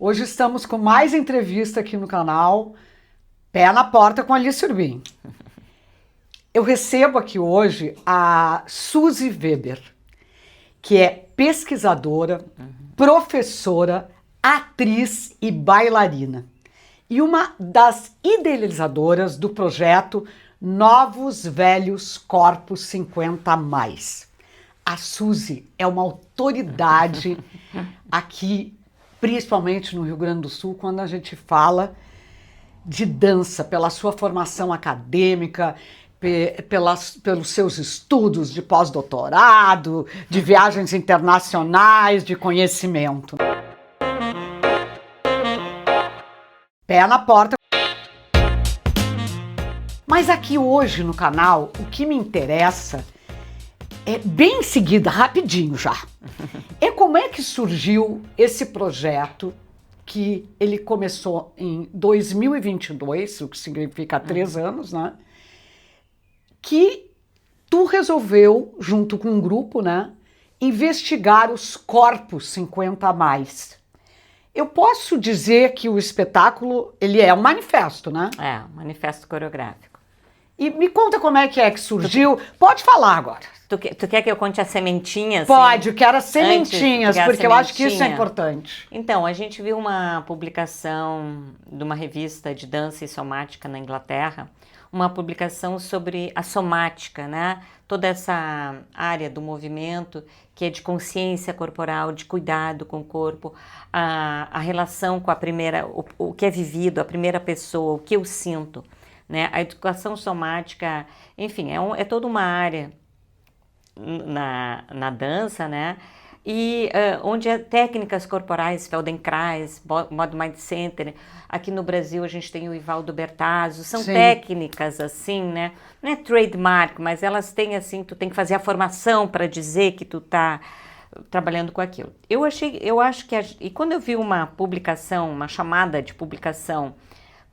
Hoje estamos com mais entrevista aqui no canal, Pé na Porta com Alice Urbim. Eu recebo aqui hoje a Suzy Weber, que é pesquisadora, professora, atriz e bailarina. E uma das idealizadoras do projeto Novos Velhos Corpos 50+. A Suzy é uma autoridade aqui, principalmente no Rio Grande do Sul, quando a gente fala de dança, pela sua formação acadêmica, pelos seus estudos de pós-doutorado, de viagens internacionais, de conhecimento. Pé na porta. Mas aqui hoje no canal, o que me interessa é bem em seguida, rapidinho já, é como é que surgiu esse projeto que ele começou em 2022, o que significa 3 anos, né? Que tu resolveu, junto com um grupo, né, investigar os corpos 50+. Eu posso dizer que o espetáculo, ele é um manifesto, né? É, um manifesto coreográfico. E me conta como é que surgiu. Pode falar agora. Tu quer que eu conte as sementinhas? Pode, eu quero as sementinhas, porque eu acho que isso é importante. Então, a gente viu uma publicação de uma revista de dança e somática na Inglaterra, uma publicação sobre a somática, né? Toda essa área do movimento que é de consciência corporal, de cuidado com o corpo, a relação com a primeira, o que é vivido, a primeira pessoa, o que eu sinto, né? A educação somática, enfim, é toda uma área na dança, né? E onde é técnicas corporais, Feldenkrais, Body Mind Center. Aqui no Brasil a gente tem o Ivaldo Bertazzo, são técnicas assim, né? Não é trademark, mas elas têm assim, tu tem que fazer a formação para dizer que tu tá trabalhando com aquilo. Eu acho que e quando eu vi uma publicação, uma chamada de publicação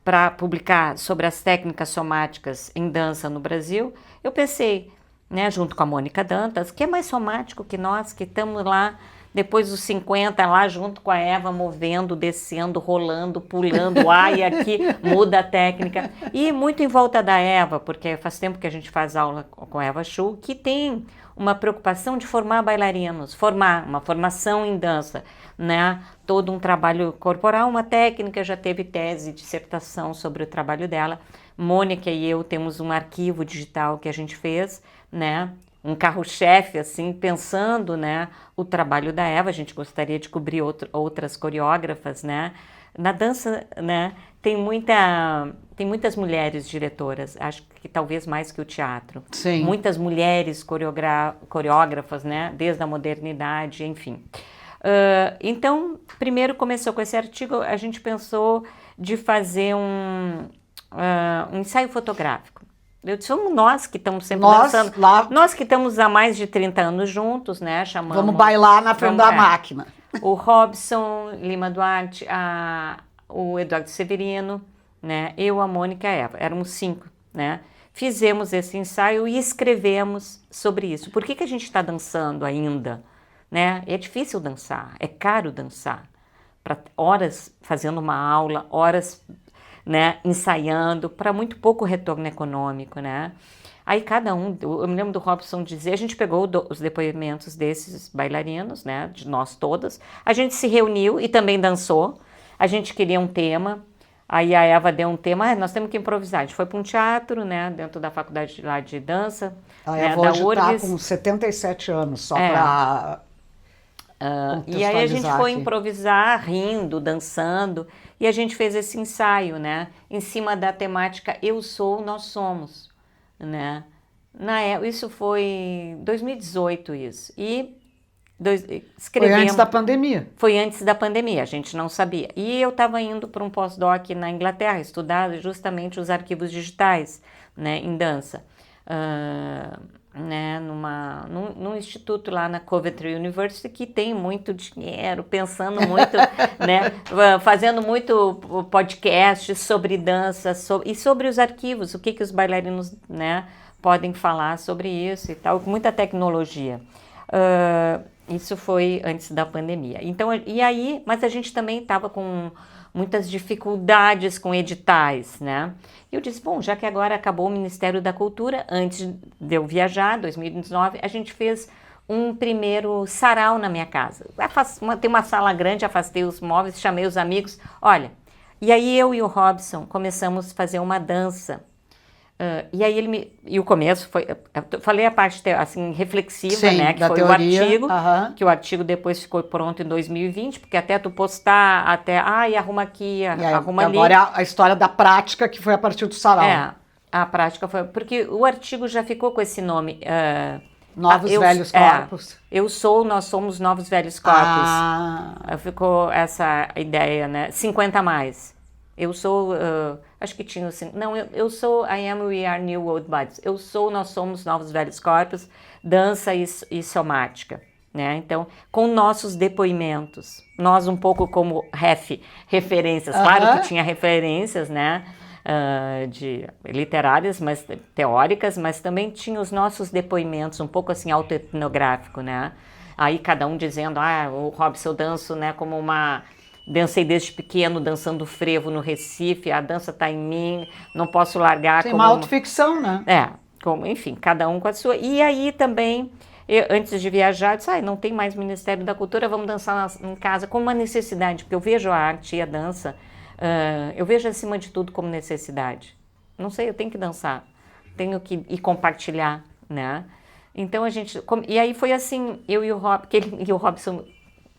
para publicar sobre as técnicas somáticas em dança no Brasil, eu pensei, né, junto com a Mônica Dantas, que é mais somático que nós, que estamos lá depois dos 50, lá junto com a Eva, movendo, descendo, rolando, pulando, e aqui muda a técnica. E muito em volta da Eva, porque faz tempo que a gente faz aula com a Eva Chu, que tem uma preocupação de formar bailarinos, uma formação em dança, né? Todo um trabalho corporal, uma técnica, já teve tese, dissertação sobre o trabalho dela. Mônica e eu temos um arquivo digital que a gente fez, né? Um carro-chefe, assim, pensando, né, o trabalho da Eva. A gente gostaria de cobrir outras coreógrafas, né? Na dança, né, tem muitas mulheres diretoras, acho que talvez mais que o teatro. Sim. Muitas mulheres coreógrafas, né, desde a modernidade, enfim. Então, primeiro começou com esse artigo, a gente pensou de fazer um ensaio fotográfico. Eu disse, somos nós que estamos sempre dançando. Nós que estamos há mais de 30 anos juntos, né? Vamos bailar na frente da máquina. O Robson Lima Duarte, o Eduardo Severino, né? Eu, a Mônica e a Eva. Éramos 5, né? Fizemos esse ensaio e escrevemos sobre isso. Por que a gente está dançando ainda? Né? É difícil dançar, é caro dançar. Horas fazendo uma aula, horas, né, ensaiando, para muito pouco retorno econômico, né? Aí cada um, eu me lembro do Robson dizer, a gente pegou os depoimentos desses bailarinos, né, de nós todas, a gente se reuniu e também dançou, a gente queria um tema, aí a Eva deu um tema, nós temos que improvisar, a gente foi para um teatro, né, dentro da faculdade lá de dança, a né, Eva hoje está com 77 anos, só para... e aí a gente foi improvisar, rindo, dançando, e a gente fez esse ensaio, né? Em cima da temática Eu Sou, Nós Somos, né? Isso foi 2018 isso. E escrevemos... Foi antes da pandemia. Foi antes da pandemia, a gente não sabia. E eu estava indo para um pós-doc na Inglaterra, estudar justamente os arquivos digitais, né, em dança. Né, num instituto lá na Coventry University que tem muito dinheiro, pensando muito, né, fazendo muito podcast sobre dança e sobre os arquivos, o que os bailarinos, né, podem falar sobre isso e tal, com muita tecnologia. Isso foi antes da pandemia. Então, e aí, mas a gente também estava com muitas dificuldades com editais, né? E eu disse, bom, já que agora acabou o Ministério da Cultura, antes de eu viajar, 2019, a gente fez um primeiro sarau na minha casa. Tem uma sala grande, afastei os móveis, chamei os amigos, olha, e aí eu e o Robson começamos a fazer uma dança. E aí e o começo foi, eu falei a parte assim reflexiva, sim, né, que foi teoria, o artigo, que o artigo depois ficou pronto em 2020, porque até tu postar, arruma aqui, arruma ali. Agora a história da prática que foi a partir do sarau. A prática foi, porque o artigo já ficou com esse nome. Novos Velhos Corpos. Nós somos Novos Velhos Corpos. Ficou essa ideia, né? 50 a mais. Eu sou, acho que tinha assim, não, eu sou I am, we are new old bodies. Nós somos novos velhos corpos, dança e somática, né? Então, com nossos depoimentos, nós um pouco como referências, claro que tinha referências, né? De literárias, mas teóricas, mas também tinha os nossos depoimentos, um pouco assim autoetnográfico, né? Aí cada um dizendo, o Robson eu danço, né, como dancei desde pequeno, dançando frevo no Recife, a dança tá em mim, não posso largar. Tem uma autoficção, né? Enfim, cada um com a sua. E aí também, antes de viajar, eu disse, não tem mais Ministério da Cultura, vamos dançar em casa, como uma necessidade, porque eu vejo a arte e a dança, eu vejo acima de tudo como necessidade. Não sei, eu tenho que dançar, tenho que ir compartilhar, né? Então e aí foi assim, eu e o Robson,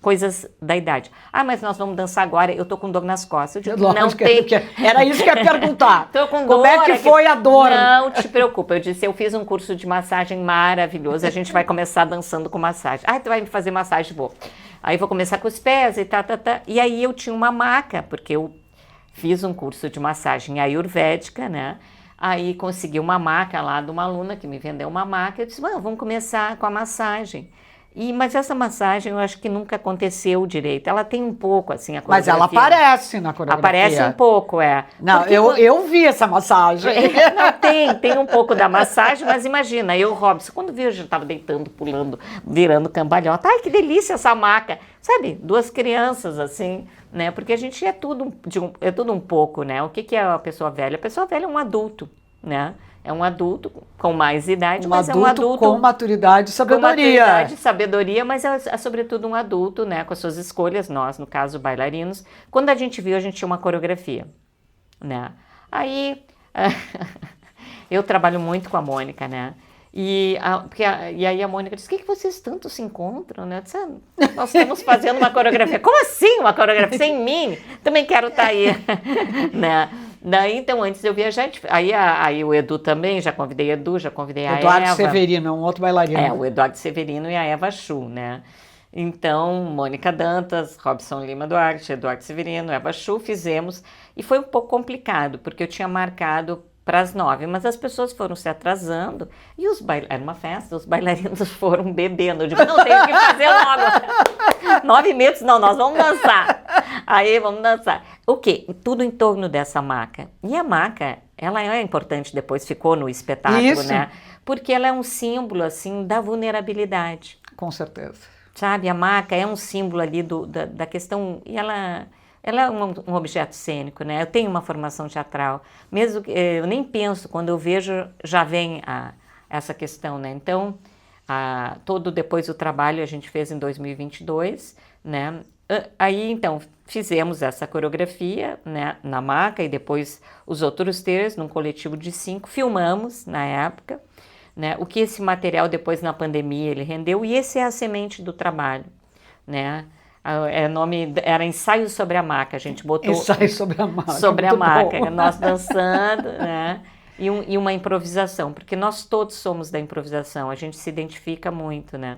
coisas da idade. Mas nós vamos dançar agora, eu tô com dor nas costas. Eu digo, não tem... Era isso que eu ia perguntar. Tô com Como dor, é que foi a dor? Não te preocupa, eu disse, eu fiz um curso de massagem maravilhoso, a gente vai começar dançando com massagem. Tu vai me fazer massagem, vou. Aí vou começar com os pés e E aí eu tinha uma maca, porque eu fiz um curso de massagem ayurvédica, né? Aí consegui uma maca lá de uma aluna que me vendeu uma maca. Eu disse, vamos começar com a massagem. Mas essa massagem eu acho que nunca aconteceu direito. Ela tem um pouco, assim, a coreografia. Mas ela aparece na coreografia. Aparece um pouco, Não, eu vi essa massagem. Não, tem um pouco da massagem, mas imagina, eu, Robson, quando vi, eu já estava deitando, pulando, virando cambalhota. Ai, que delícia essa maca. Sabe, 2 crianças, assim, né? Porque a gente é tudo um pouco, né? O que é a pessoa velha? A pessoa velha é um adulto, né? É um adulto com mais idade, mas é um adulto com maturidade e sabedoria. Com maturidade e sabedoria, mas é sobretudo um adulto, né? Com as suas escolhas, nós, no caso, bailarinos. Quando a gente viu, a gente tinha uma coreografia, né? Aí, eu trabalho muito com a Mônica, né? E aí a Mônica disse, o que vocês tanto se encontram, né? Eu disse, nós estamos fazendo uma coreografia. Como assim uma coreografia? Sem mim? Também quero estar aí, né? Daí, então, antes de eu viajar, aí o Edu também, já convidei Edu, já convidei a Eva. Eduardo Severino, um outro bailarino. O Eduardo Severino e a Eva Chu, né? Então, Mônica Dantas, Robson Lima Duarte, Eduardo Severino, Eva Chu, fizemos. E foi um pouco complicado, porque eu tinha marcado para as 9, mas as pessoas foram se atrasando e era uma festa, os bailarinos foram bebendo. Eu digo, não, tenho que fazer logo. 9 minutos, não, nós vamos dançar. Aí, vamos dançar. O quê? Tudo em torno dessa maca. E a maca, ela é importante, depois ficou no espetáculo, né? Porque ela é um símbolo, assim, da vulnerabilidade. Com certeza. Sabe, a maca é um símbolo ali da questão, e ela é um objeto cênico, né? Eu tenho uma formação teatral, mesmo que eu nem penso, quando eu vejo, já vem essa questão, né? Então, depois do trabalho a gente fez em 2022, né? Aí, então, fizemos essa coreografia, né, na maca e depois os outros textos, num coletivo de 5, filmamos na época, né? O que esse material depois na pandemia ele rendeu, e esse é a semente do trabalho, né? Era Ensaio sobre a Maca, a gente botou... Ensaio sobre a Maca. Sobre a maca, nós dançando, né? E uma improvisação, porque nós todos somos da improvisação, a gente se identifica muito, né?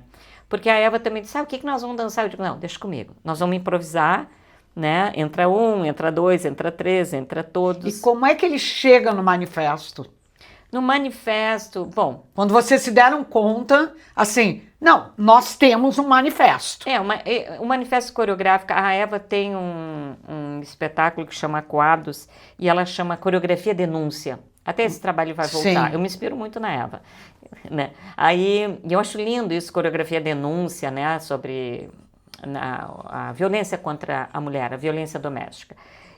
Porque a Eva também disse, o que nós vamos dançar? Eu digo, não, deixa comigo, nós vamos improvisar, né? Entra 1, entra 2, entra 3, entra todos. E como é que ele chega no manifesto? No manifesto, bom... Quando vocês se deram conta, assim, não, nós temos um manifesto. O manifesto coreográfico, a Eva tem um espetáculo que chama Quadros, e ela chama Coreografia Denúncia. Até esse trabalho vai voltar. Sim. Eu me inspiro muito na Eva, né? Aí, eu acho lindo isso, coreografia denúncia, né? Sobre a violência contra a mulher, a violência doméstica.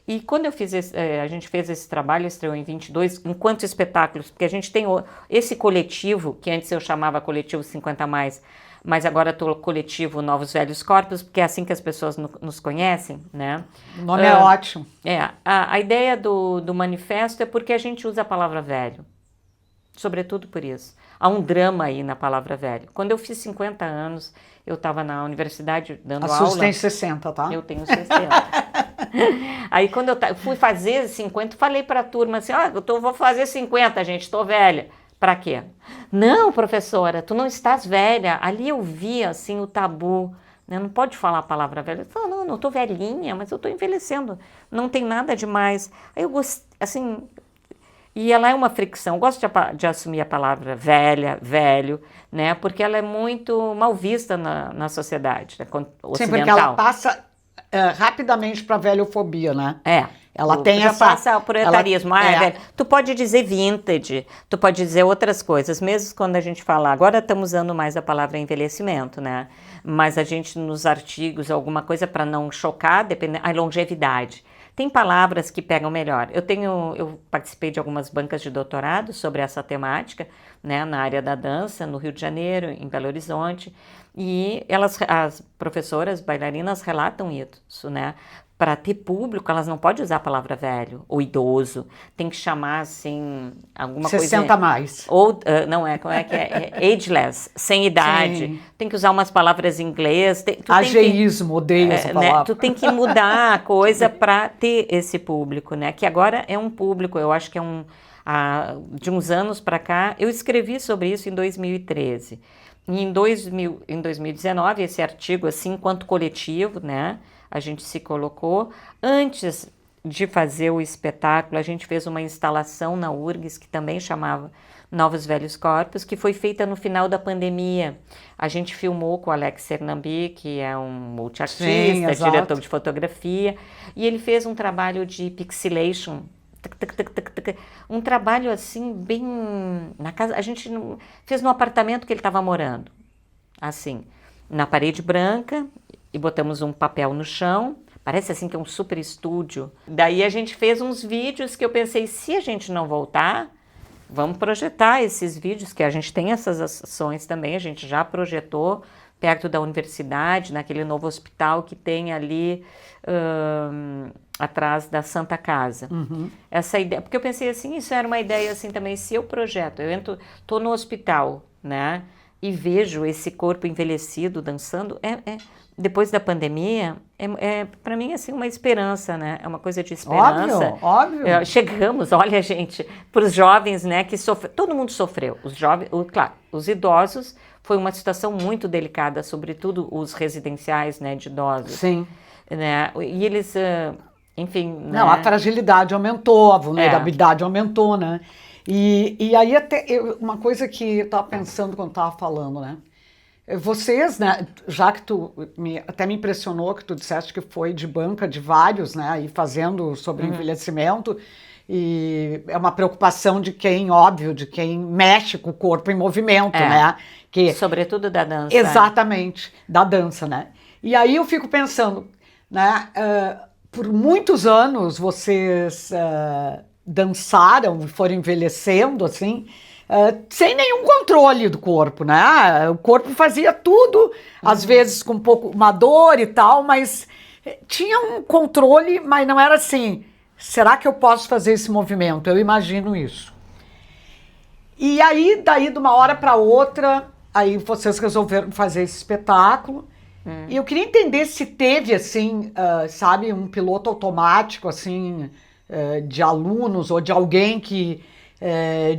E quando a gente fez esse trabalho, estreou em 22, enquanto espetáculos, porque a gente tem esse coletivo, que antes eu chamava coletivo 50 mais, mas agora estou coletivo Novos Velhos Corpos, porque é assim que as pessoas nos conhecem, né? O nome é ótimo. A ideia do manifesto é porque a gente usa a palavra velho, sobretudo por isso. Há um drama aí na palavra velho. Quando eu fiz 50 anos, eu estava na universidade dando aula. A Suzy tem 60, tá? Eu tenho 60. Aí quando eu fui fazer 50, falei para a turma assim, vou fazer 50, gente, estou velha. Para quê? Não, professora, tu não estás velha. Ali eu vi assim o tabu, né? Não pode falar a palavra velha. Eu falo, não estou velhinha, mas eu estou envelhecendo. Não tem nada demais. Aí eu gostei, assim, e ela é uma fricção. Eu gosto de assumir a palavra velha, velho, né? Porque ela é muito mal vista na sociedade, né? Ocidental. Sim, porque ela passa rapidamente para velhofobia, né? Ela tem já essa... passa por etarismo. Velho. Tu pode dizer vintage, tu pode dizer outras coisas, mesmo quando a gente fala, agora estamos usando mais a palavra envelhecimento, né? Mas a gente nos artigos, alguma coisa para não chocar, a longevidade. Tem palavras que pegam melhor. Eu participei de algumas bancas de doutorado sobre essa temática, né, na área da dança, no Rio de Janeiro, em Belo Horizonte, e as professoras bailarinas relatam isso, né? Para ter público, elas não podem usar a palavra velho ou idoso, tem que chamar assim, alguma 60 coisa... mais. Ou, não é, como é que é? Ageless, sem idade. Sim. Tem que usar umas palavras em inglês. Ageísmo, odeio essa palavra. Né, tu tem que mudar a coisa para ter esse público, né? Que agora é um público, eu acho que de uns anos para cá, eu escrevi sobre isso em 2013. E em 2019, esse artigo, assim, enquanto coletivo, né? A gente se colocou. Antes de fazer o espetáculo, a gente fez uma instalação na URGS, que também chamava Novos Velhos Corpos, que foi feita no final da pandemia. A gente filmou com o Alex Hernambi, que é um multiartista, diretor de fotografia, e ele fez um trabalho de pixelation, um trabalho assim, bem na casa. A gente fez no apartamento que ele estava morando, assim, na parede branca, e botamos um papel no chão, parece assim que é um super estúdio. Daí a gente fez uns vídeos que eu pensei, se a gente não voltar, vamos projetar esses vídeos, que a gente tem essas ações também, a gente já projetou perto da universidade, naquele novo hospital que tem ali atrás da Santa Casa. Uhum. Essa ideia, porque eu pensei assim, isso era uma ideia assim também, se eu projeto, tô no hospital, né, e vejo esse corpo envelhecido dançando, depois da pandemia, para mim, assim, uma esperança, né? É uma coisa de esperança. Óbvio. Chegamos, olha, gente, para os jovens, né, que todo mundo sofreu. Os jovens, claro, os idosos, foi uma situação muito delicada, sobretudo os residenciais, né, de idosos. Sim. Né? E eles, enfim... Não, né? a fragilidade aumentou, a vulnerabilidade aumentou, né? E aí, uma coisa que eu estava pensando quando estava falando, né? Vocês, né, já que até me impressionou que tu disseste que foi de banca de vários, né, e fazendo sobre envelhecimento, e é uma preocupação de quem mexe com o corpo em movimento, né? Sobretudo da dança. Exatamente, da dança, né? E aí eu fico pensando, né, por muitos anos vocês dançaram e foram envelhecendo, assim, sem nenhum controle do corpo, né? O corpo fazia tudo, às vezes com uma dor e tal, mas tinha um controle, mas não era assim, será que eu posso fazer esse movimento? Eu imagino isso. E aí, daí de uma hora para outra, aí vocês resolveram fazer esse espetáculo, e eu queria entender se teve, assim, sabe, um piloto automático, assim, de alunos ou de alguém que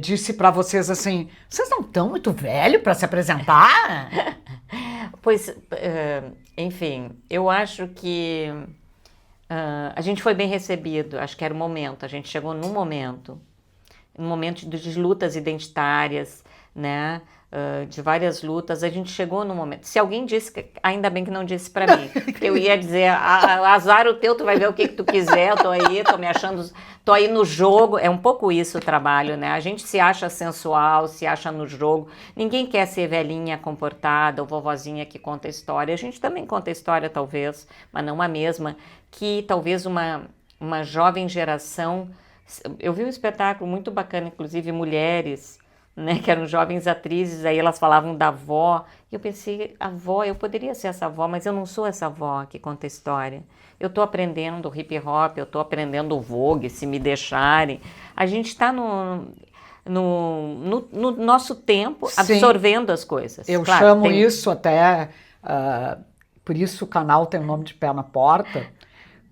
disse para vocês assim, vocês não estão muito velhos para se apresentar? Pois, enfim, eu acho que a gente foi bem recebido, acho que era o momento, a gente chegou num momento de lutas identitárias, né? de várias lutas, a gente chegou no momento. Se alguém disse, ainda bem que não disse para mim, porque eu ia dizer, azar o teu, tu vai ver o que tu quiser, eu tô aí, tô me achando, tô aí no jogo. É um pouco isso o trabalho, né? A gente se acha sensual, se acha no jogo. Ninguém quer ser velhinha comportada ou vovozinha que conta história. A gente também conta história, talvez, mas não a mesma, que talvez uma jovem geração. Eu vi um espetáculo muito bacana, inclusive mulheres, né, que eram jovens atrizes, aí elas falavam da avó, e eu pensei, avó, eu poderia ser essa avó, mas eu não sou essa avó que conta história. Eu estou aprendendo hip hop, eu estou aprendendo o Vogue, se me deixarem. A gente está no nosso tempo, absorvendo as coisas. Eu chamo isso até, por isso o canal tem o nome de Pé na Porta,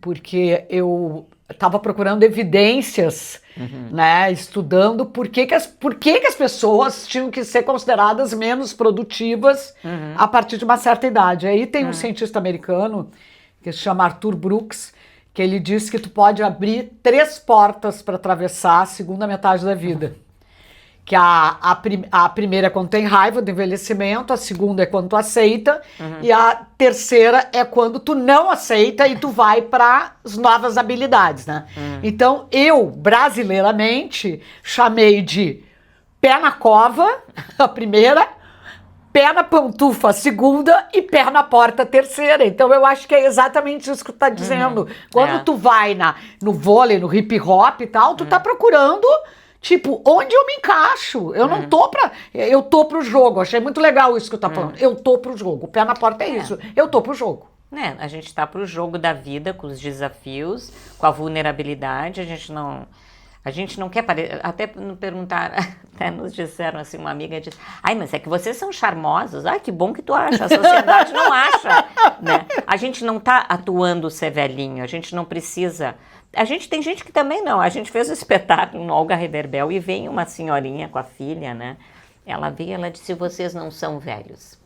porque eu estava procurando evidências, né, estudando por que as pessoas tinham que ser consideradas menos produtivas a partir de uma certa idade. Aí tem um cientista americano que se chama Arthur Brooks, que ele diz que tu pode abrir 3 portas para atravessar a segunda metade da vida. Que a primeira é quando tem raiva do envelhecimento, a segunda é quando tu aceita, e a terceira é quando tu não aceita e tu vai para as novas habilidades, né? Então, eu, brasileiramente, chamei de pé na cova, a primeira, pé na pantufa, a segunda, e pé na porta, a terceira. Então, eu acho que é exatamente isso que tu tá dizendo. Quando tu vai no vôlei, no hip hop e tal, tu tá procurando... Tipo, onde eu me encaixo? Eu não tô eu tô pro jogo. Achei muito legal isso que eu tô falando. Eu tô pro jogo. O pé na porta é isso. Eu tô pro jogo. A gente tá pro jogo da vida, com os desafios, com a vulnerabilidade. A gente não quer parecer. Até me perguntaram, até nos disseram assim, uma amiga disse, ai, mas é que vocês são charmosos. Ai, que bom que tu acha. A sociedade não acha, né? A gente não tá atuando ser velhinho. A gente não precisa... Tem gente que também não. A gente fez um espetáculo no Olga Reverbel e vem uma senhorinha com a filha, né? Ela veio e ela disse, vocês não são velhos.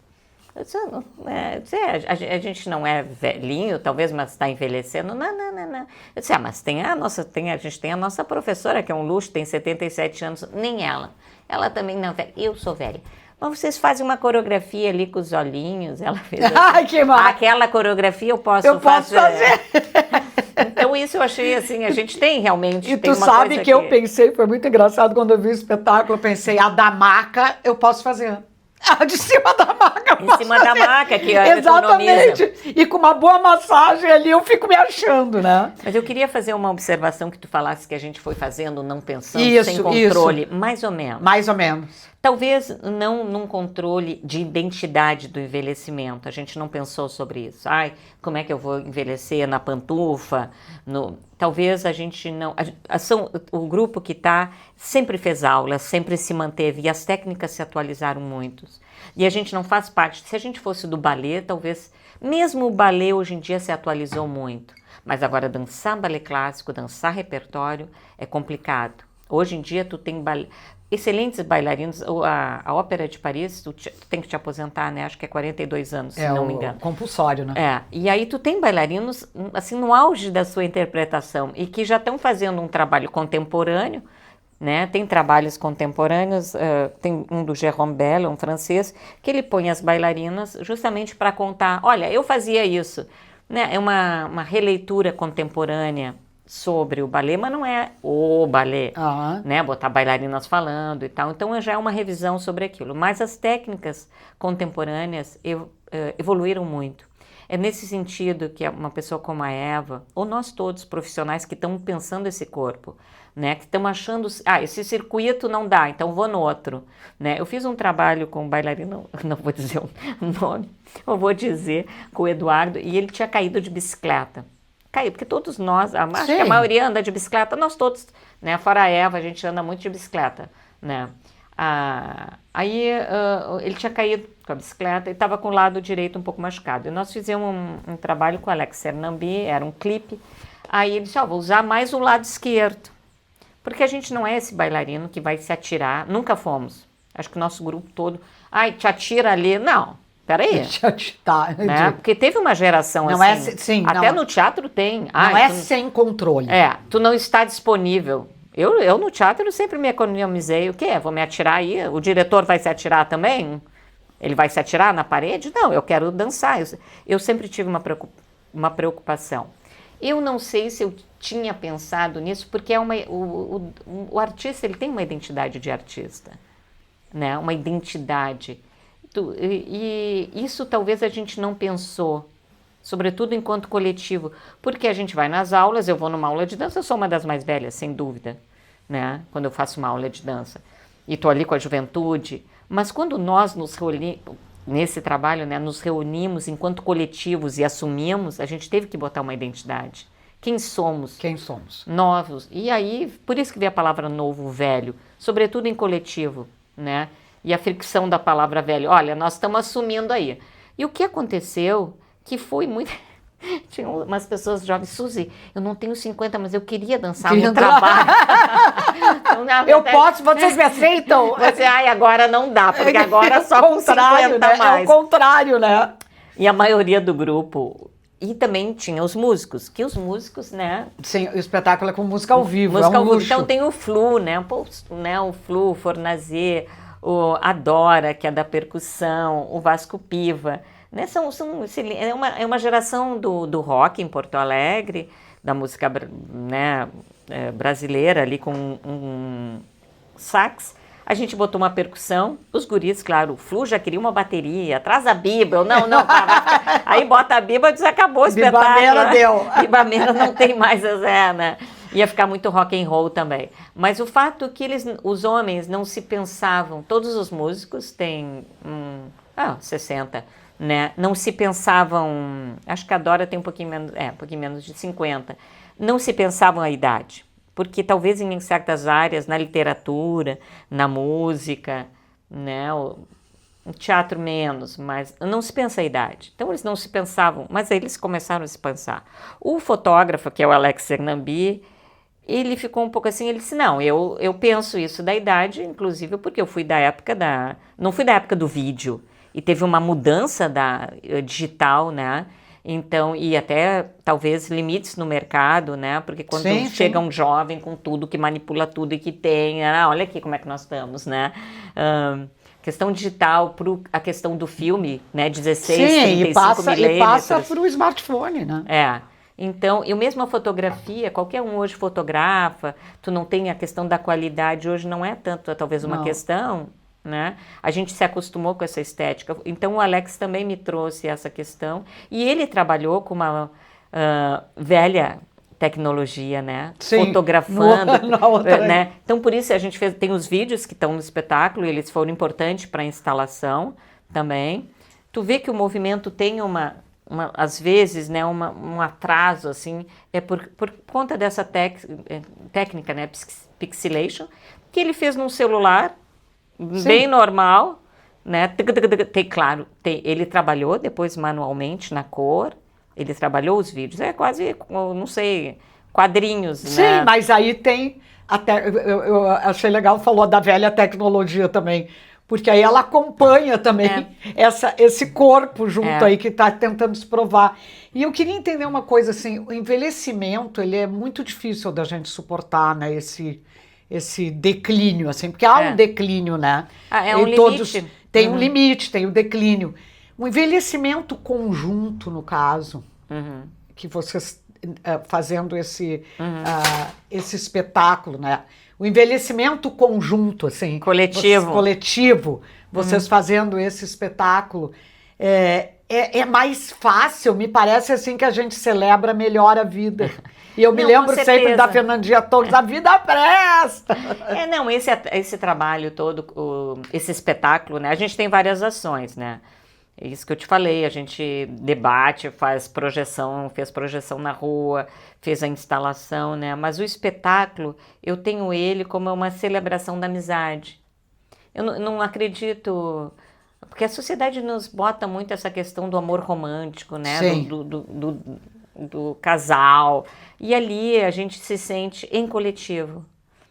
Eu disse, a gente não é velhinho, talvez, mas está envelhecendo. Não. Eu disse, mas a gente tem a nossa professora, que é um luxo, tem 77 anos, nem ela. Ela também não é velha. Eu sou velha. Mas vocês fazem uma coreografia ali com os olhinhos. Ela fez assim, ai, que maravilha. Aquela coreografia eu posso fazer. Então isso eu achei assim, a gente tem realmente... E tu sabe que eu pensei, foi muito engraçado quando eu vi o espetáculo, eu pensei, a da maca eu posso fazer. A de cima da maca eu posso fazer. Em cima da maca, que exatamente. Economiza. E com uma boa massagem ali eu fico me achando, né? Mas eu queria fazer uma observação que tu falasse que a gente foi fazendo, não pensando, sem controle. Isso. Mais ou menos. Mais ou menos. Talvez não num controle de identidade do envelhecimento. A gente não pensou sobre isso. Ai, como é que eu vou envelhecer na pantufa? Talvez a gente não... O grupo que está sempre fez aulas, sempre se manteve e as técnicas se atualizaram muito. E a gente não faz parte... Se a gente fosse do balé, talvez... Mesmo o balé hoje em dia se atualizou muito. Mas agora dançar balé clássico, dançar repertório é complicado. Hoje em dia tu tem excelentes bailarinos. A Ópera de Paris, tu tem que te aposentar, né? Acho que é 42 anos, se não me engano. É compulsório, né? E aí tu tem bailarinos, assim, no auge da sua interpretação e que já estão fazendo um trabalho contemporâneo, né? Tem trabalhos contemporâneos, tem um do Jérôme Bell, um francês, que ele põe as bailarinas justamente para contar, olha, eu fazia isso, né? É uma releitura contemporânea sobre o balé, mas não é o balé, né? Botar bailarinas falando e tal. Então já é uma revisão sobre aquilo. Mas as técnicas contemporâneas evoluíram muito. É nesse sentido que uma pessoa como a Eva, ou nós todos profissionais que estamos pensando esse corpo, né? Que estamos achando, esse circuito não dá, então vou no outro, né? Eu fiz um trabalho com um bailarino, não vou dizer o nome, eu vou dizer com o Eduardo, e ele tinha caído de bicicleta. Caiu, porque todos nós, acho que a maioria anda de bicicleta, nós todos, né? Fora a Eva, a gente anda muito de bicicleta, né? Aí ele tinha caído com a bicicleta e estava com o lado direito um pouco machucado. E nós fizemos um trabalho com o Alex Hernambi, era um clipe. Aí ele disse, vou usar mais o lado esquerdo, porque a gente não é esse bailarino que vai se atirar, nunca fomos. Acho que o nosso grupo todo, te atira ali, não. Peraí, né? Porque teve uma geração não assim, até no teatro tem. Não é sem controle. Tu não está disponível. Eu no teatro sempre me economizei. O quê? Vou me atirar aí? O diretor vai se atirar também? Ele vai se atirar na parede? Não, eu quero dançar. Eu sempre tive uma preocupação. Eu não sei se eu tinha pensado nisso, porque o artista ele tem uma identidade de artista, né? Uma identidade. E isso talvez a gente não pensou, sobretudo enquanto coletivo, porque a gente vai nas aulas, eu vou numa aula de dança, eu sou uma das mais velhas, sem dúvida, né? Quando eu faço uma aula de dança, e estou ali com a juventude, mas quando nós nos reunimos, nesse trabalho, né, nos reunimos enquanto coletivos e assumimos, a gente teve que botar uma identidade. Quem somos? Quem somos? Novos. E aí, por isso que veio a palavra novo, velho, sobretudo em coletivo, né? E a fricção da palavra velho. Olha, nós estamos assumindo aí. E o que aconteceu, que foi muito... Tinha umas pessoas jovens, Suzy, eu não tenho 50, mas eu queria dançar no trabalho. Então, verdade, eu posso, vocês me aceitam? Agora não dá, porque agora só com 50 né? mais. É o contrário, né? E a maioria do grupo... E também tinha os músicos, né? Sim, o espetáculo é com música ao vivo, música é um luxo. Então tem o Flu, né? O Flu, o Fornazier, a Dora, que é da percussão, o Vasco Piva, né? É uma geração do rock em Porto Alegre, da música, né, brasileira ali com um sax. A gente botou uma percussão, os guris, claro, o Flu já queria uma bateria, traz a Biba, não, aí bota a Biba e diz, acabou o espetáculo. Bibameira deu. Bibameira não tem mais né? Ia ficar muito rock and roll também. Mas o fato é que os homens não se pensavam, todos os músicos têm 60, né? Não se pensavam, acho que a Dora tem um pouquinho menos de 50, não se pensavam a idade. Porque talvez em certas áreas, na literatura, na música, né, no teatro menos, mas não se pensa a idade. Então eles não se pensavam, mas aí eles começaram a se pensar. O fotógrafo, que é o Alex Cernambi, ele ficou um pouco assim, ele disse, não, eu penso isso da idade, inclusive porque eu fui da época não fui da época do vídeo, e teve uma mudança digital, né? Então, e até talvez limites no mercado, né? Porque quando chega um jovem com tudo, que manipula tudo e que tem, olha aqui como é que nós estamos, né? Questão digital, a questão do filme, né? 16, 35 milímetros. E passa para o smartphone, né? Então, e mesmo a fotografia, qualquer um hoje fotografa, tu não tem a questão da qualidade, hoje não é tanto, talvez uma questão... Né? A gente se acostumou com essa estética. Então o Alex também me trouxe essa questão e ele trabalhou com uma velha tecnologia, né? Sim, fotografando, né? Então por isso a gente tem os vídeos que estão no espetáculo, eles foram importantes para a instalação também. Tu vê que o movimento tem às vezes, né, um atraso assim, por conta dessa técnica, né, pixelation, que ele fez num celular bem normal, né? Claro, ele trabalhou depois manualmente na cor, ele trabalhou os vídeos, é quase, não sei, quadrinhos, Sim, né? mas aí tem, eu achei legal, falou da velha tecnologia também, porque aí ela acompanha também esse corpo junto aí que está tentando se provar. E eu queria entender uma coisa assim, o envelhecimento, ele é muito difícil da gente suportar, né? Esse declínio, assim, porque há um declínio, né? Limite. Tem um limite, tem o declínio. O envelhecimento conjunto, no caso, que vocês fazendo esse espetáculo, né? O envelhecimento conjunto, assim. Coletivo. Vocês fazendo esse espetáculo. É mais fácil, me parece assim que a gente celebra melhor a vida. E eu me lembro sempre da Fernandinha Torres, a vida presta! Esse trabalho todo, esse espetáculo, né? A gente tem várias ações, né? É isso que eu te falei, a gente debate, fez projeção na rua, fez a instalação, né? Mas o espetáculo, eu tenho ele como uma celebração da amizade. Eu não acredito... Porque a sociedade nos bota muito essa questão do amor romântico, né? Do casal. E ali a gente se sente em coletivo.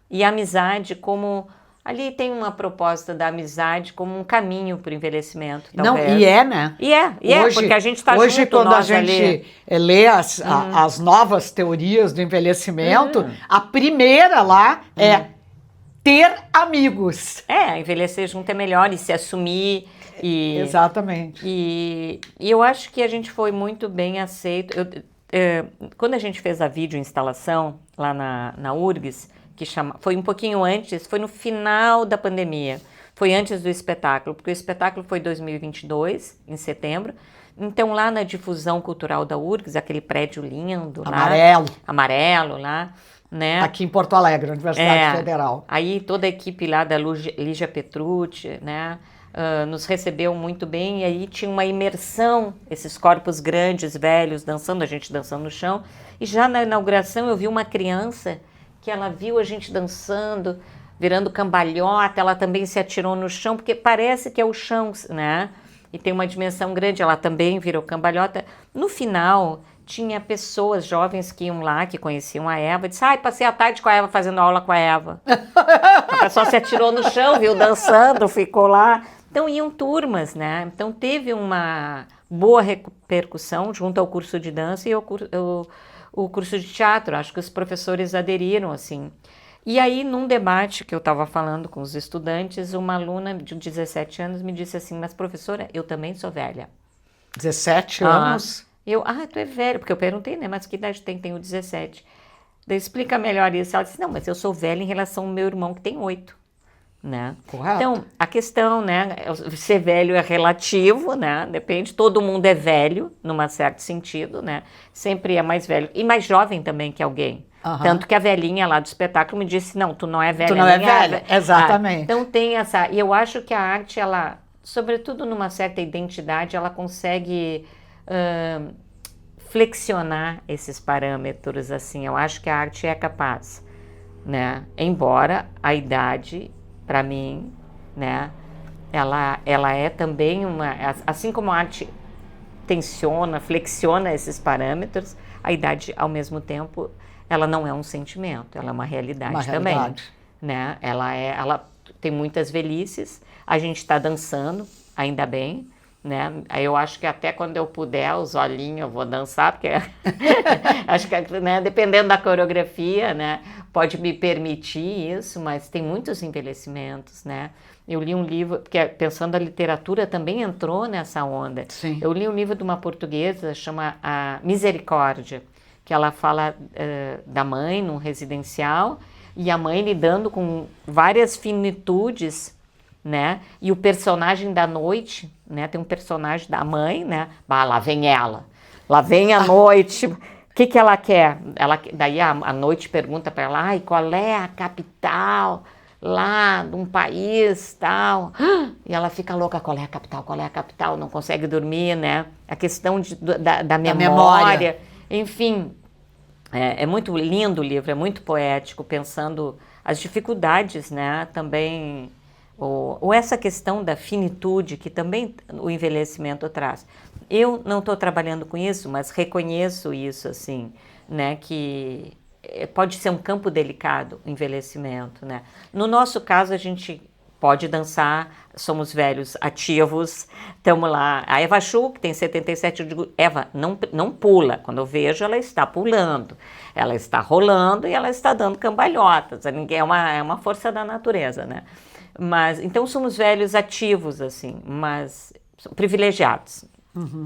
E a amizade como Ali tem uma proposta da amizade como um caminho para o envelhecimento, Não, talvez. e é, né? Hoje, porque a gente está hoje, junto, quando a nós ali. gente lê as novas teorias do envelhecimento, a primeira lá é ter amigos. Envelhecer junto é melhor e se assumir. Exatamente. E eu acho que a gente foi muito bem aceito. Quando a gente fez a videoinstalação lá na URGS, foi um pouquinho antes, foi no final da pandemia, foi antes do espetáculo, porque o espetáculo foi em 2022, em setembro. Então, lá na difusão cultural da URGS, aquele prédio lindo, amarelo lá, né? Aqui em Porto Alegre, Universidade Federal. Aí toda a equipe lá da Lígia Petrucci, né? Nos recebeu muito bem, e aí tinha uma imersão, esses corpos grandes, velhos, dançando, a gente dançando no chão. E já na inauguração eu vi uma criança que ela viu a gente dançando, virando cambalhota, ela também se atirou no chão, porque parece que é o chão, né? E tem uma dimensão grande, ela também virou cambalhota. No final, tinha pessoas jovens que iam lá, que conheciam a Eva, e disse, passei a tarde com a Eva, fazendo aula com a Eva. A pessoa se atirou no chão, viu, dançando, ficou lá. Então, iam turmas, né? Então, teve uma boa repercussão junto ao curso de dança e o curso de teatro. Acho que os professores aderiram, assim. E aí, num debate que eu estava falando com os estudantes, uma aluna de 17 anos me disse assim, mas professora, eu também sou velha. 17 anos? Tu é velha, porque eu perguntei, né, mas que idade tem? Tenho 17. Daí, explica melhor isso. Ela disse, não, mas eu sou velha em relação ao meu irmão, que tem 8. Né? Correto. Então, a questão, né, ser velho é relativo, né? Depende, todo mundo é velho, num certo sentido, né? Sempre é mais velho e mais jovem também que alguém. Tanto que a velhinha lá do espetáculo me disse, não, tu não é velha. Tu não é velha, exatamente. Então tem essa, e eu acho que a arte, ela, sobretudo numa certa identidade, ela consegue flexionar esses parâmetros, assim. Eu acho que a arte é capaz, né? Embora a idade, para mim, né, ela é também assim como a arte tensiona, flexiona esses parâmetros, a idade, ao mesmo tempo, ela não é um sentimento, ela é uma realidade também, né? Ela tem muitas velhices, a gente está dançando, ainda bem, né? Aí eu acho que até quando eu puder, os olhinhos, eu vou dançar, porque acho que, né, dependendo da coreografia, né, pode me permitir isso, mas tem muitos envelhecimentos, né? Eu li um livro, porque pensando a literatura também entrou nessa onda. Sim. Eu li um livro de uma portuguesa, chama a Misericórdia, que ela fala da mãe num residencial, e a mãe lidando com várias finitudes, né? E o personagem da noite, né? Tem um personagem da mãe, né? Lá vem ela, lá vem a noite. O que ela quer? Daí a noite pergunta para ela, qual é a capital lá de um país, tal? E ela fica louca, qual é a capital? Qual é a capital? Não consegue dormir, né? A questão da memória. Enfim, é muito lindo o livro, é muito poético, pensando as dificuldades, né? Também... Ou essa questão da finitude que também o envelhecimento traz. Eu não estou trabalhando com isso, mas reconheço isso, assim, né, que pode ser um campo delicado, o envelhecimento, né. No nosso caso, a gente pode dançar, somos velhos ativos, estamos lá. A Eva Chu, que tem 77, eu digo, Eva, não pula. Quando eu vejo, ela está pulando, ela está rolando e ela está dando cambalhotas. É uma força da natureza, né. Mas, então somos velhos ativos, assim, mas privilegiados.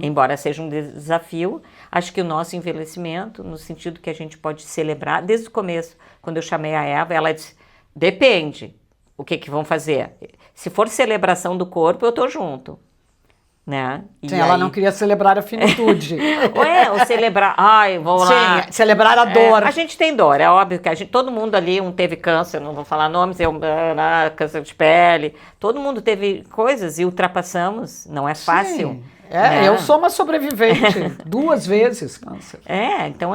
Embora seja um desafio, acho que o nosso envelhecimento, no sentido que a gente pode celebrar, desde o começo, quando eu chamei a Eva, ela disse, depende, o que vão fazer? Se for celebração do corpo, eu estou junto. Né? Sim, ela não queria celebrar a finitude. Ou celebrar, vamos lá. Sim, celebrar a dor. A gente tem dor, é óbvio que todo mundo ali, teve câncer, não vou falar nomes, câncer de pele, todo mundo teve coisas e ultrapassamos, não é fácil. Sim. Né? Eu sou uma sobrevivente, 2 vezes câncer. Então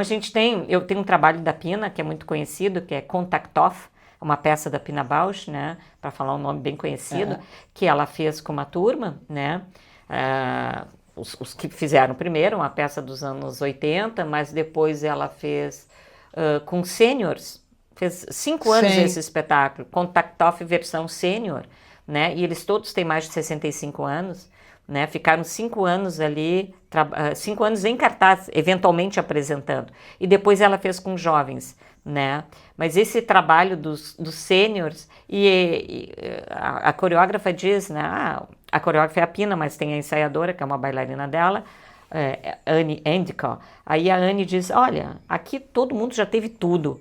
eu tenho um trabalho da Pina, que é muito conhecido, que é Contact Off, uma peça da Pina Bausch, né, para falar um nome bem conhecido, que ela fez com uma turma, né, os que fizeram primeiro, uma peça dos anos 80, mas depois ela fez com sêniors, fez 5 anos Sim. esse espetáculo, Contactoff versão sênior, né? E eles todos têm mais de 65 anos, né? Ficaram 5 anos ali, 5 anos em cartaz, eventualmente apresentando. E depois ela fez com jovens, né? Mas esse trabalho dos sêniors, e a coreógrafa diz, né? A coreógrafa é a Pina, mas tem a ensaiadora, que é uma bailarina dela, Anne Endicott. Aí a Anne diz, olha, aqui todo mundo já teve tudo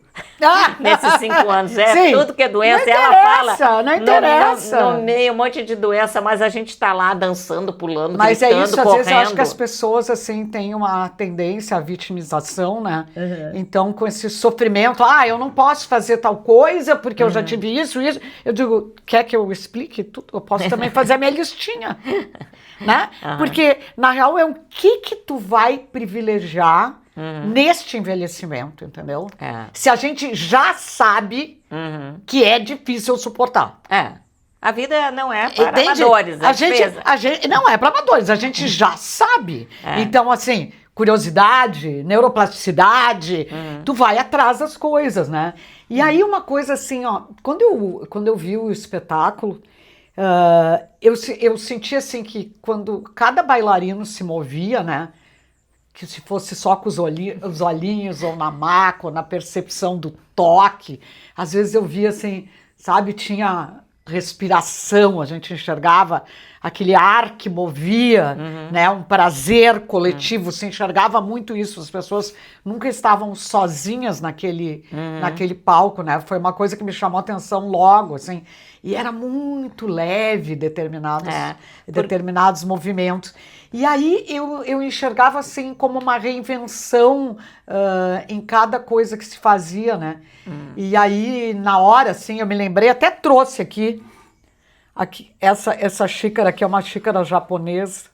nesses 5 anos, Sim. tudo que é doença, Não ela fala, não interessa. no meio um monte de doença, mas a gente tá lá dançando, pulando, Mas gritando, é isso, às correndo. vezes eu acho que as pessoas assim têm uma tendência à vitimização, né? Então, com esse sofrimento, eu não posso fazer tal coisa porque eu já tive isso. Eu digo, quer que eu explique tudo? Eu posso também fazer a minha listinha, né? Porque, na real, é o que tu vai privilegiar neste envelhecimento, entendeu? Se a gente já sabe que é difícil suportar. A vida não é para Entende? amadores. A gente não é para amadores, a gente já sabe. Então, assim, curiosidade, neuroplasticidade, tu vai atrás das coisas, né? E aí uma coisa assim, ó, quando eu vi o espetáculo, eu senti assim que quando cada bailarino se movia, né? Que se fosse só com os olhinhos ou na maca, ou na percepção do toque, às vezes eu via assim, sabe, tinha respiração, a gente enxergava aquele ar que movia, né, um prazer coletivo, se enxergava muito isso, as pessoas nunca estavam sozinhas naquele palco, né, foi uma coisa que me chamou a atenção logo, assim, e era muito leve determinados movimentos. E aí eu enxergava assim como uma reinvenção em cada coisa que se fazia, né? E aí, na hora, assim, eu me lembrei, até trouxe aqui essa xícara, que é uma xícara japonesa,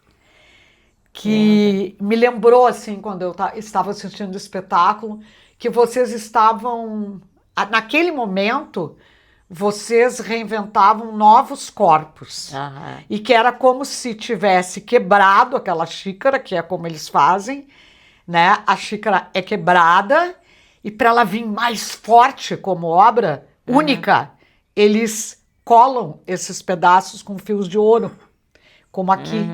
que me lembrou, assim, quando eu estava assistindo o espetáculo, que vocês estavam, naquele momento, vocês reinventavam novos corpos. E que era como se tivesse quebrado aquela xícara, que é como eles fazem, né? A xícara é quebrada e para ela vir mais forte como obra única, eles colam esses pedaços com fios de ouro, como aqui.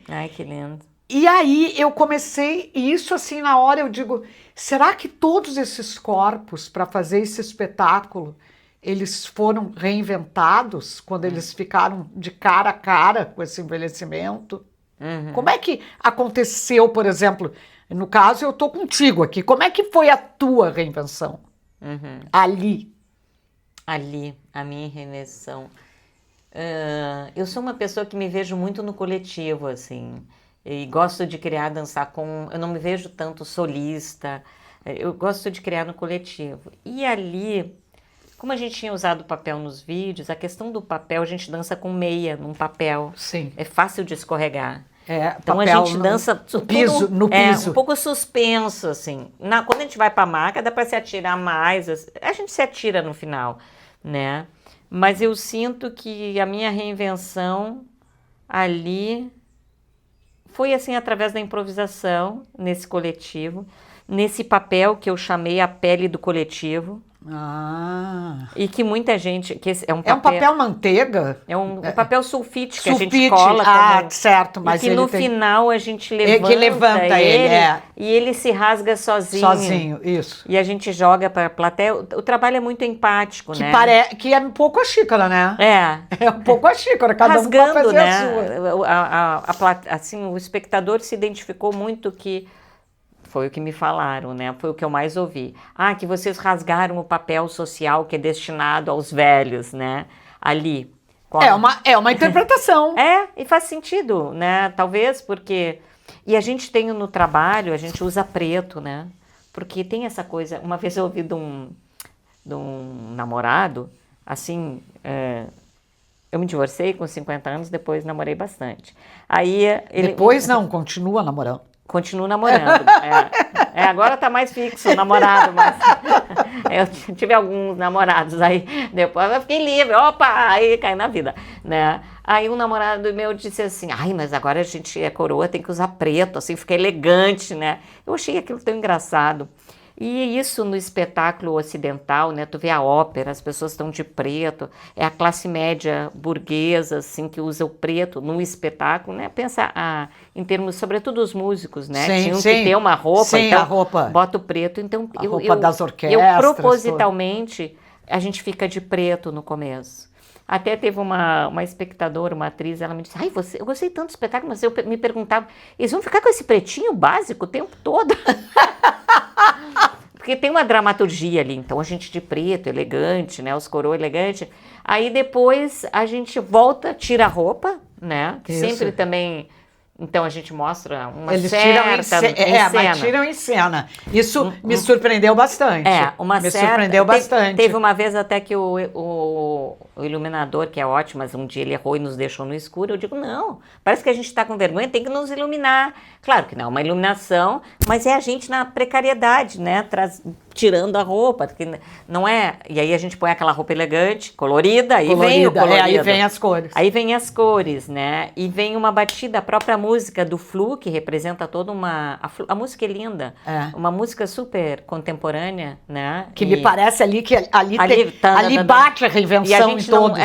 Ai, que lindo. E aí eu comecei, e isso assim na hora eu digo, será que todos esses corpos para fazer esse espetáculo eles foram reinventados quando eles ficaram de cara a cara com esse envelhecimento? Como é que aconteceu, por exemplo, no caso eu estou contigo aqui, como é que foi a tua reinvenção? Ali, a minha reinvenção. Eu sou uma pessoa que me vejo muito no coletivo, assim, e gosto de criar, dançar eu não me vejo tanto solista, eu gosto de criar no coletivo. E ali, como a gente tinha usado papel nos vídeos, a questão do papel, a gente dança com meia num papel. Sim. É fácil de escorregar. Então a gente dança no piso. Um pouco suspenso, assim. Quando a gente vai para a maca, dá para se atirar mais. A gente se atira no final, né? Mas eu sinto que a minha reinvenção ali foi assim através da improvisação nesse coletivo, nesse papel que eu chamei a pele do coletivo. E que muita gente... é um papel manteiga? É um papel sulfite que a gente cola. Certo. Mas e que no final a gente levanta ele e ele se rasga sozinho. Sozinho, isso. E a gente joga para a plateia. O trabalho é muito empático, né? Que é um pouco a xícara, né? É um pouco a xícara, cada um pode fazer a sua. Assim, o espectador se identificou muito que... Foi o que me falaram, né? Foi o que eu mais ouvi. Que vocês rasgaram o papel social que é destinado aos velhos, né? Ali. É uma interpretação. E faz sentido, né? Talvez porque... E a gente tem no trabalho, a gente usa preto, né? Porque tem essa coisa... Uma vez eu ouvi de um namorado, assim... Eu me divorciei com 50 anos, depois namorei bastante. Aí ele... Depois não, continua namorando. Continuo namorando. Agora tá mais fixo o namorado, mas eu tive alguns namorados, aí depois eu fiquei livre, aí cai na vida, né? Aí um namorado meu disse assim, mas agora a gente é coroa, tem que usar preto, assim, fica elegante, né? Eu achei aquilo tão engraçado. E isso no espetáculo ocidental, né? Tu vê a ópera, as pessoas estão de preto, é a classe média burguesa, assim, que usa o preto no espetáculo, né? Pensa em termos, sobretudo os músicos, né? Sim, Tinham sim. que ter uma roupa, Sim, então a roupa. bota o preto. Então A roupa das orquestras. eu propositalmente, a gente fica de preto no começo. Até teve uma espectadora, uma atriz, ela me disse, ai, eu gostei tanto do espetáculo, mas eu me perguntava, eles vão ficar com esse pretinho básico o tempo todo? Porque tem uma dramaturgia ali, então a gente de preto, elegante, né, os coroa elegante, aí depois a gente volta, tira a roupa, né, que Isso. sempre também... Então a gente mostra uma Eles certa mas tiram em cena. Isso me surpreendeu bastante. Me surpreendeu bastante. Teve uma vez até que o iluminador, que é ótimo, mas um dia ele errou e nos deixou no escuro. Eu digo, não, parece que a gente está com vergonha, tem que nos iluminar. Claro que não é uma iluminação, mas é a gente na precariedade, né? Tirando a roupa, que não é... E aí a gente põe aquela roupa elegante, colorida, aí vem o colorido. Aí vem as cores. Aí vem as cores, né? E vem uma batida, a própria música do Flu, que representa toda uma... A música é linda. Uma música super contemporânea, né? Que me parece ali que ali bate a reinvenção em todos.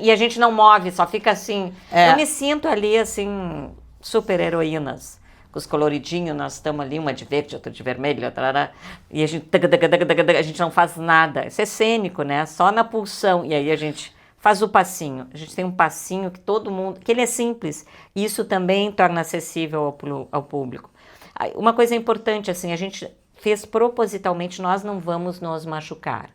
E a gente não move, só fica assim. Eu me sinto ali, assim, super heroínas. Com os coloridinhos, nós estamos ali, uma de verde, outra de vermelho, e a gente não faz nada. Isso é cênico, né? Só na pulsão. E aí a gente faz o passinho. A gente tem um passinho que todo mundo... Que ele é simples. E isso também torna acessível ao público. Uma coisa importante, assim, a gente fez propositalmente, nós não vamos nos machucar.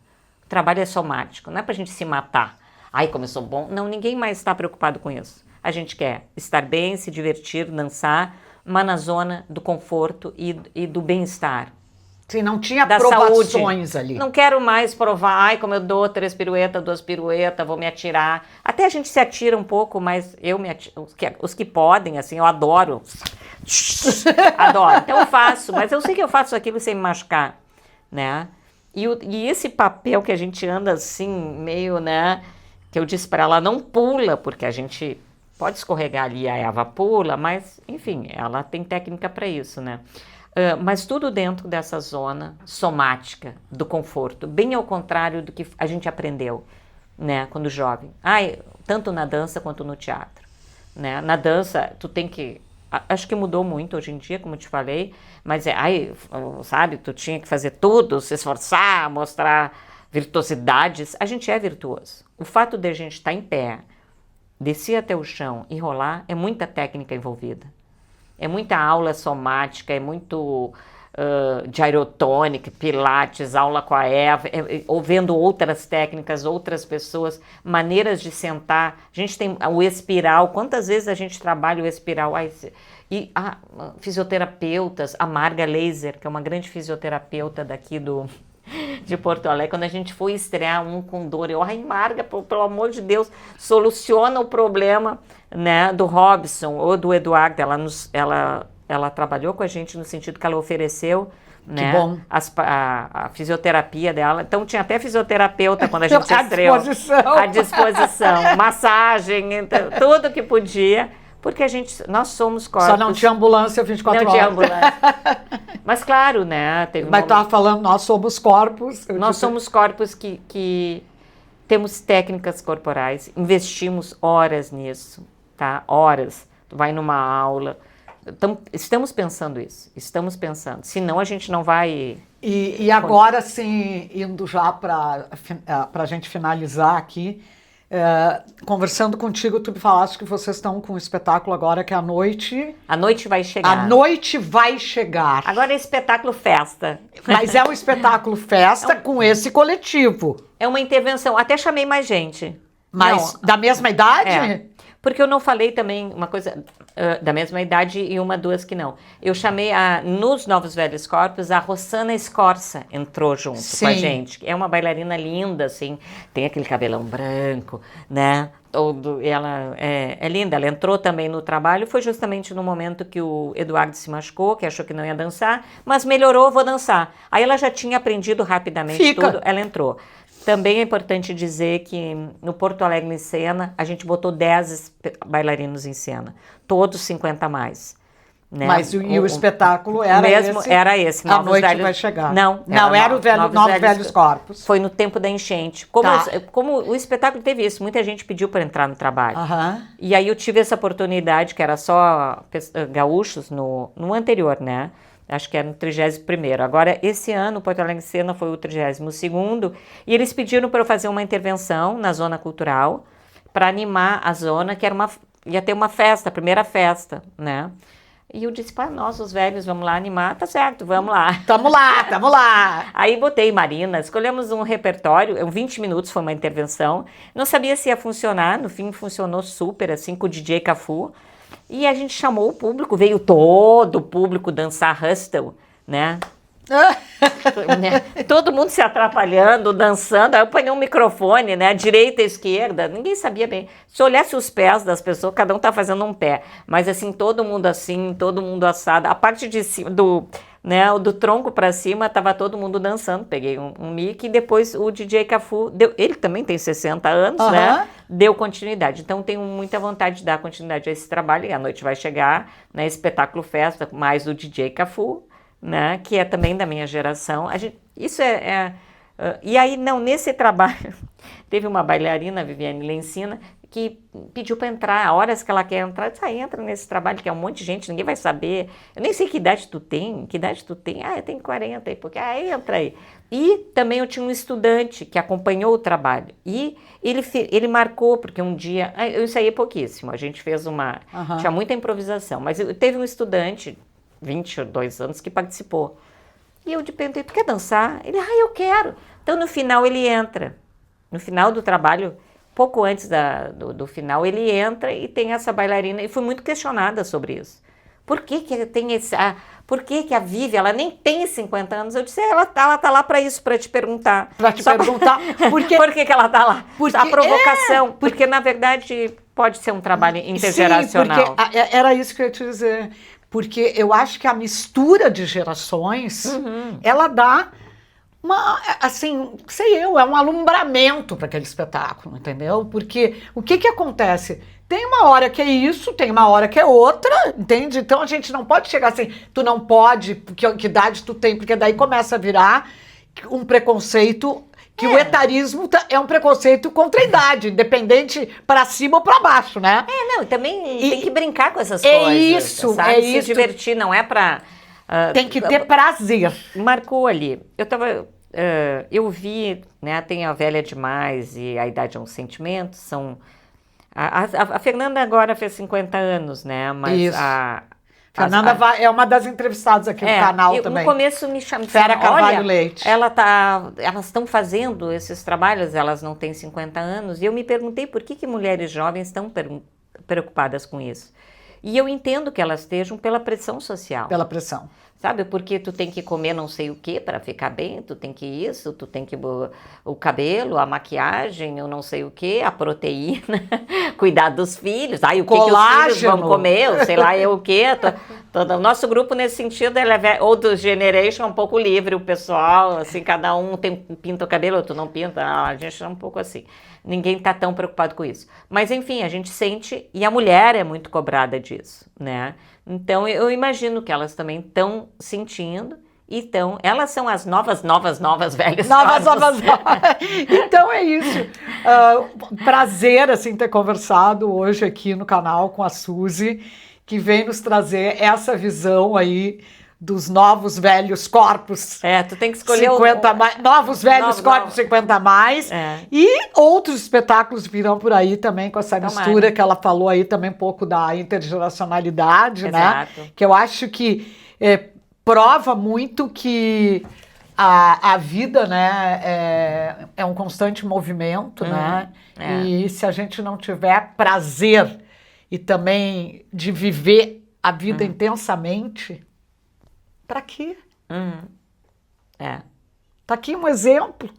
O trabalho é somático, não é pra gente se matar. Ai, como eu sou bom. Não, ninguém mais está preocupado com isso. A gente quer estar bem, se divertir, dançar, mas na zona do conforto e do bem-estar. Sim, não tinha provações ali. Não quero mais provar, ai, como eu dou 3 piruetas, 2 piruetas, vou me atirar. Até a gente se atira um pouco, mas eu me atiro, os que podem, assim, eu adoro. Adoro. Então eu faço, mas eu sei que eu faço aquilo sem me machucar, né? E esse papel que a gente anda assim, meio, né? Que eu disse para ela, não pula, porque a gente... Pode escorregar ali, a Eva pula, mas, enfim, ela tem técnica para isso, né? Mas tudo dentro dessa zona somática do conforto, bem ao contrário do que a gente aprendeu, né, quando jovem. Tanto na dança quanto no teatro, né? Na dança, tu tem que... Acho que mudou muito hoje em dia, como eu te falei, mas sabe, tu tinha que fazer tudo, se esforçar, mostrar virtuosidades. A gente é virtuoso. O fato de a gente estar em pé, descer até o chão e rolar, é muita técnica envolvida. É muita aula somática, é muito gyrotônica, pilates, aula com a Eva, ou vendo outras técnicas, outras pessoas, maneiras de sentar. A gente tem o espiral, quantas vezes a gente trabalha o espiral? E fisioterapeutas, a Marga Laser, que é uma grande fisioterapeuta daqui de Porto Alegre, quando a gente foi estrear um com dor, Marga, pelo amor de Deus, soluciona o problema, né, do Robson ou do Eduardo. Ela trabalhou com a gente no sentido que ela ofereceu, né, a fisioterapia dela. Então tinha até fisioterapeuta quando a gente estreou. À disposição. Massagem, então, tudo que podia. Porque nós somos corpos. Só não tinha ambulância 24 horas. Não tinha ambulância. Mas claro, né? Mas estava falando, nós somos corpos. Nós somos corpos que temos técnicas corporais, investimos horas nisso, tá? Horas. Tu vai numa aula. Então, estamos pensando isso. Estamos pensando. Senão a gente não vai... E agora, sim, indo já para a gente finalizar aqui, conversando contigo, tu me falaste que vocês estão com um espetáculo agora que é A Noite... A Noite Vai Chegar. A Noite Vai Chegar. Agora é espetáculo festa. Mas é um espetáculo festa com esse coletivo. É uma intervenção. Até chamei mais gente. Mas da mesma idade? Porque eu não falei também uma coisa da mesma idade e duas que não. Eu chamei nos Novos Velhos Corpos, a Rossana Escorça entrou junto com a gente. É uma bailarina linda, assim, tem aquele cabelão branco, né? Ela é linda, ela entrou também no trabalho, foi justamente no momento que o Eduardo se machucou, que achou que não ia dançar, mas melhorou, vou dançar. Aí ela já tinha aprendido rapidamente tudo, ela entrou. Também é importante dizer que no Porto Alegre em Cena, a gente botou 10 bailarinos em cena, todos 50 a mais. Né? Mas e o espetáculo era mesmo, esse? Era esse. A Noite Vai Chegar. Não, era o Novos Velhos Corpos. Foi no tempo da enchente. Como o espetáculo teve isso, muita gente pediu para entrar no trabalho. E aí eu tive essa oportunidade, que era só gaúchos no anterior, né? Acho que era no 31º. Agora, esse ano, o Porto Alegre Cena foi o 32º. E eles pediram para eu fazer uma intervenção na zona cultural para animar a zona, que ia ter uma festa, a primeira festa, né? E eu disse, nós, os velhos, vamos lá animar. Tá certo, vamos lá. Tamo lá. Aí botei Marina, escolhemos um repertório, 20 minutos foi uma intervenção. Não sabia se ia funcionar, no fim funcionou super, assim, com o DJ Cafu. E a gente chamou o público, veio todo o público dançar hustle, né? Todo mundo se atrapalhando, dançando. Aí eu ponho um microfone, né? Direita, esquerda, ninguém sabia bem. Se olhasse os pés das pessoas, cada um tá fazendo um pé. Mas assim, todo mundo assado. A parte de cima do tronco para cima, tava todo mundo dançando. Peguei um mic e depois o DJ Cafu, ele também tem 60 anos, né? Deu continuidade. Então tenho muita vontade de dar continuidade a esse trabalho. E a Noite Vai Chegar, né? Espetáculo Festa, mais o DJ Cafu, né, que é também da minha geração. E aí, nesse trabalho, teve uma bailarina, Viviane Lencina, que pediu para entrar, horas que ela quer entrar, eu disse, entra nesse trabalho, que é um monte de gente, ninguém vai saber. Eu nem sei que idade tu tem. Eu tenho 40, porque entra aí. E também eu tinha um estudante que acompanhou o trabalho, e ele marcou, porque um dia, eu ensaiei pouquíssimo, a gente fez tinha muita improvisação, mas teve um estudante, 22 anos, que participou. E eu perguntei, tu quer dançar? Ele, eu quero. Então, no final, ele entra. No final do trabalho, pouco antes do final, ele entra e tem essa bailarina. E fui muito questionada sobre isso. Por que tem por que a Vivi, ela nem tem 50 anos? Eu disse, ela tá lá para isso, para te perguntar. Para te perguntar. Por que ela tá lá? A provocação. Porque, na verdade, pode ser um trabalho intergeracional. Sim, porque era isso que eu ia te dizer. Porque eu acho que a mistura de gerações, ela dá é um alumbramento para aquele espetáculo, entendeu? Porque o que acontece? Tem uma hora que é isso, tem uma hora que é outra, entende? Então a gente não pode chegar assim, tu não pode, que idade tu tem, porque daí começa a virar um preconceito, que o etarismo é um preconceito contra a idade, independente para cima ou para baixo, né? Também tem que brincar com essas coisas. Sabe? Se divertir, não é para... tem que ter prazer. Marcou ali. Eu vi, né, tem a Velha Demais e A Idade é um Sentimento, a Fernanda agora fez 50 anos, né? Mas isso. Fernanda é uma das entrevistadas aqui no canal também. No começo me chamaram. Fera Carvalho Leite. Elas estão fazendo esses trabalhos, elas não têm 50 anos, e eu me perguntei por que mulheres jovens estão preocupadas com isso. E eu entendo que elas estejam pela pressão social. Pela pressão. Sabe, porque tu tem que comer não sei o que para ficar bem, tu tem que isso, tu tem que o cabelo, a maquiagem, eu não sei o que, a proteína, cuidar dos filhos, o que os filhos vão comer, ou sei lá eu o que. O nosso grupo nesse sentido, ou do Generation, é um pouco livre, o pessoal, assim, cada um pinta o cabelo, outro não pinta, a gente é um pouco assim. Ninguém está tão preocupado com isso. Mas, enfim, a gente sente, e a mulher é muito cobrada disso, né? Então, eu imagino que elas também estão sentindo, elas são as novas velhas. Novas. Então, é isso. Prazer, assim, ter conversado hoje aqui no canal com a Suzy, que vem nos trazer essa visão aí dos novos velhos corpos. Tu tem que escolher 50 mais, novos velhos corpos 50 mais. E outros espetáculos virão por aí também com essa mistura que ela falou aí também um pouco da intergeracionalidade, né? Que eu acho que prova muito que a vida, né, é um constante movimento, né? E se a gente não tiver prazer e também de viver a vida intensamente, para quê? Tá aqui um exemplo,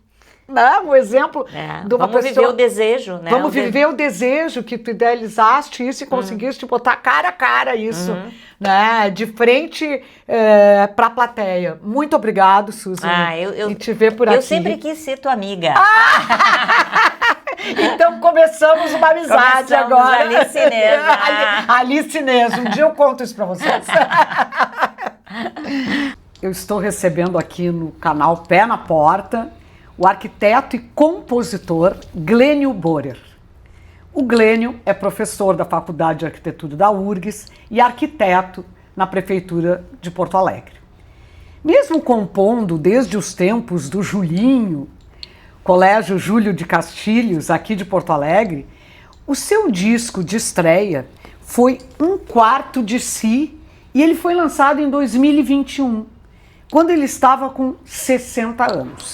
né? Um exemplo de uma pessoa... Vamos viver o desejo, né? Vamos viver o desejo que tu idealizaste isso e conseguiste botar cara a cara isso, né? De frente para a plateia. Muito obrigado, Suzy. Eu te ver por aqui. Eu sempre quis ser tua amiga. Então começamos uma amizade agora. Alice Inês. Alice Inês, um dia eu conto isso para vocês. Eu estou recebendo aqui no canal Pé na Porta o arquiteto e compositor Glênio Borer. O Glênio é professor da Faculdade de Arquitetura da URGS e arquiteto na Prefeitura de Porto Alegre. Mesmo compondo desde os tempos do Julinho, Colégio Júlio de Castilhos, aqui de Porto Alegre, o seu disco de estreia foi Um Quarto de Si e ele foi lançado em 2021, quando ele estava com 60 anos.